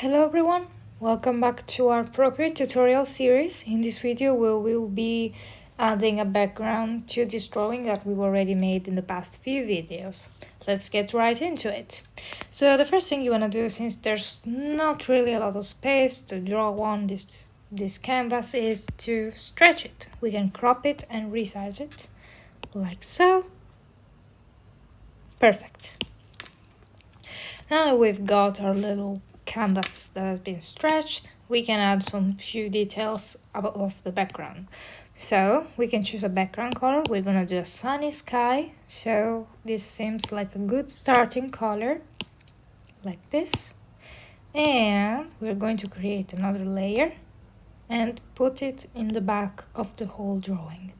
Hello everyone, welcome back to our Procreate tutorial series. In this video we will be adding a background to this drawing that we've already made in the past few videos. Let's get right into it. So the first thing you want to do, since there's not really a lot of space to draw on this canvas, is to stretch it. We can crop it and resize it like so. Perfect. Now that we've got our little canvas that has been stretched, we can add some few details of the background. So we can choose a background color. We're gonna do a sunny sky, so this seems like a good starting color, like this. And we're going to create another layer and put it in the back of the whole drawing.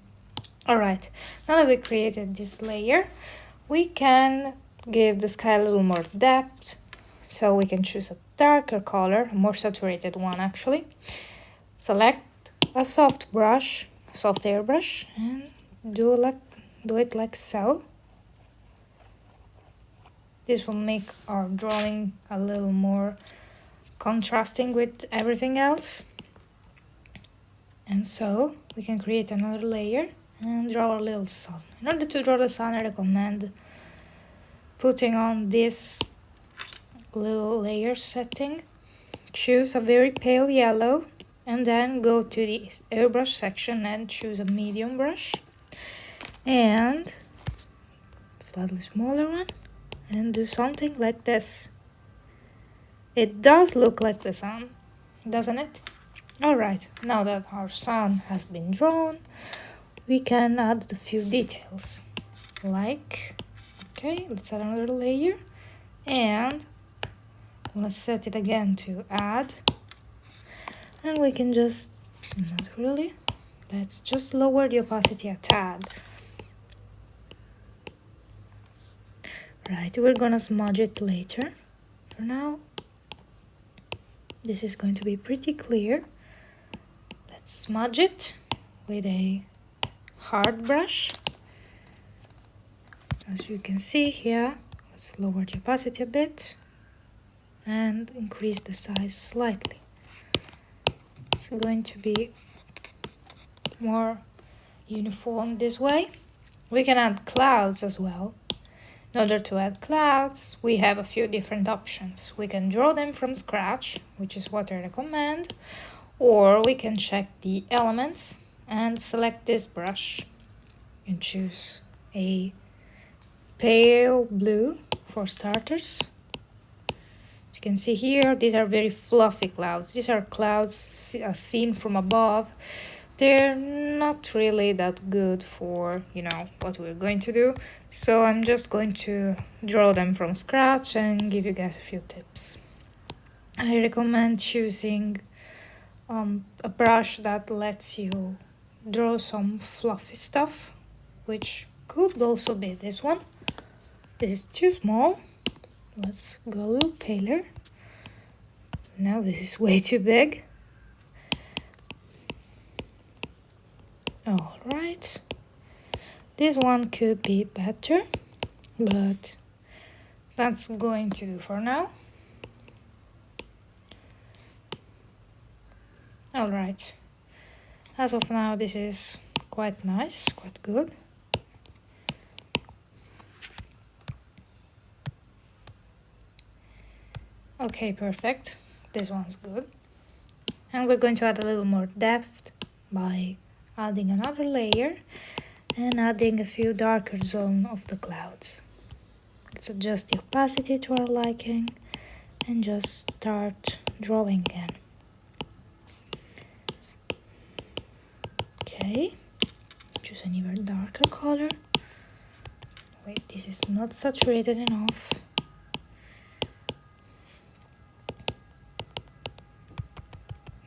Alright, now that we created this layer, we can give the sky a little more depth. So we can choose a darker color, a more saturated one actually. Select a soft brush, a soft airbrush, and do it like so. This will make our drawing a little more contrasting with everything else. And so we can create another layer and draw a little sun. In order to draw the sun, I recommend putting on this little layer setting. Choose a very pale yellow and then go to the airbrush section and choose a medium brush and slightly smaller one and do something like this. It does look like the sun, doesn't it? Alright, now that our sun has been drawn, we can add a few details. Okay, let's add another layer and let's set it again to add, and we can just, not really, let's just lower the opacity a tad. Right, we're gonna smudge it later. For now, this is going to be pretty clear. Let's smudge it with a hard brush. As you can see here, let's lower the opacity a bit and increase the size slightly. It's going to be more uniform this way. We can add clouds as well. In order to add clouds, we have a few different options. We can draw them from scratch, which is what I recommend, or we can check the elements and select this brush and choose a pale blue for starters. You can see here, these are very fluffy clouds. These are clouds seen from above. They're not really that good for, what we're going to do. So I'm just going to draw them from scratch and give you guys a few tips. I recommend choosing a brush that lets you draw some fluffy stuff, which could also be this one. This is too small. Let's go a little paler. No, this is way too big. Alright. This one could be better, but that's going to do for now. Alright. As of now, this is quite nice, quite good. Okay, perfect. This one's good. And we're going to add a little more depth by adding another layer and adding a few darker zones of the clouds. Let's adjust the opacity to our liking and just start drawing again. Okay, choose an even darker color. Wait, this is not saturated enough.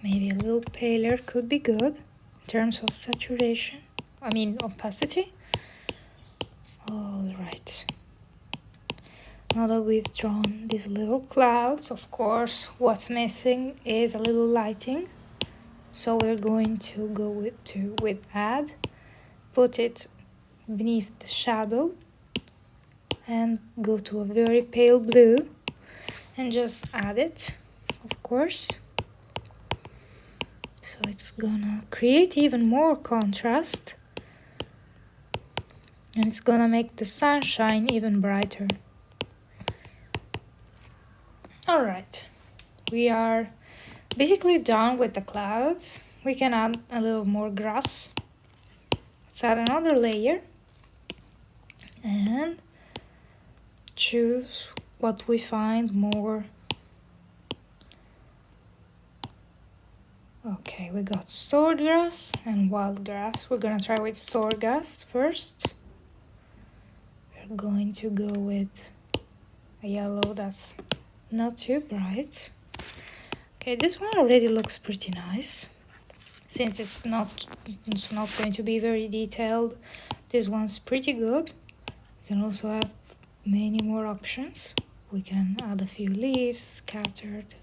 Maybe a little paler could be good in terms of saturation. Opacity. Alright. Now that we've drawn these little clouds, of course, what's missing is a little lighting. So we're going to go with add, put it beneath the shadow, and go to a very pale blue and just add it. Of Videocourse. So it's gonna create even more contrast, and it's gonna make the sunshine even brighter. Alright, we are basically done with the clouds. We can add a little more grass. Let's add another layer and choose what we find more. Okay, we got sword grass and wild grass. We're gonna try with sword grass first. We're going to go with a yellow that's not too bright. Okay, this one already looks pretty nice. Since it's not going to be very detailed, this one's pretty good. We can also have many more options. We can add a few leaves scattered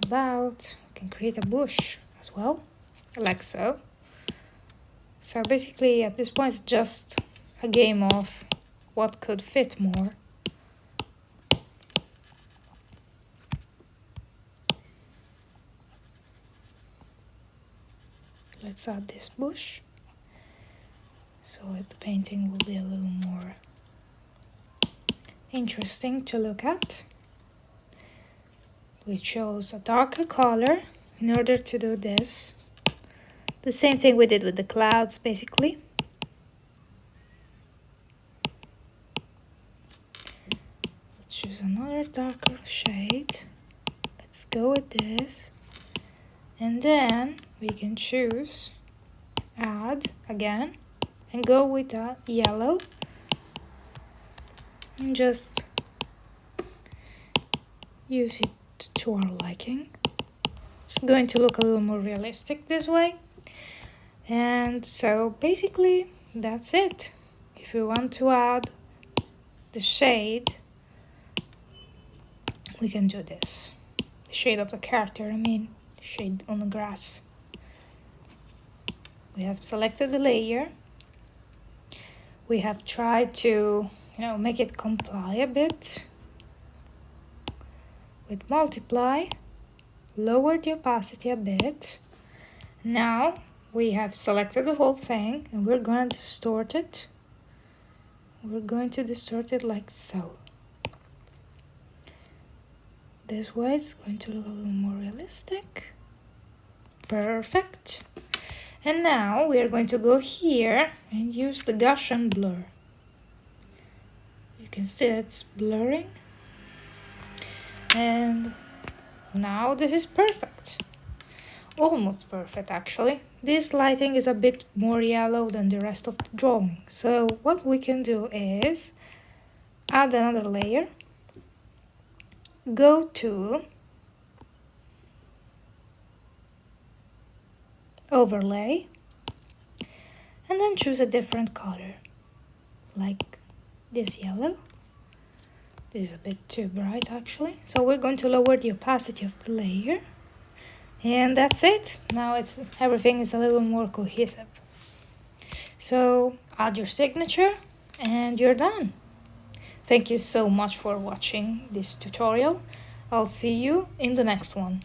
about. We can create a bush as well, like so. So basically at this point it's just a game of what could fit more. Let's add this bush so the painting will be a little more interesting to look at. We chose a darker color in order to do this. The same thing we did with the clouds, basically. Let's choose another darker shade. Let's go with this. And then we can choose add again and go with that yellow. And just use it to our liking. It's going to look a little more realistic this way. And so basically that's it. If you want to add the shade, we can do this. The shade of the character, I mean, shade on the grass. We have selected the layer. We have tried to, make it comply a bit with multiply, lower the opacity a bit. Now we have selected the whole thing and we're going to distort it. We're going to distort it like so. This way it's going to look a little more realistic. Perfect. And now we are going to go here and use the Gaussian blur. You can see it's blurring. And now this is perfect. Almost perfect, actually. This lighting is a bit more yellow than the rest of the drawing. So what we can do is add another layer. Go to overlay and then choose a different color, like this yellow. This is a bit too bright actually, so we're going to lower the opacity of the layer, and that's it. Now everything is a little more cohesive. So add your signature and you're done. Thank you so much for watching this tutorial. I'll see you in the next one.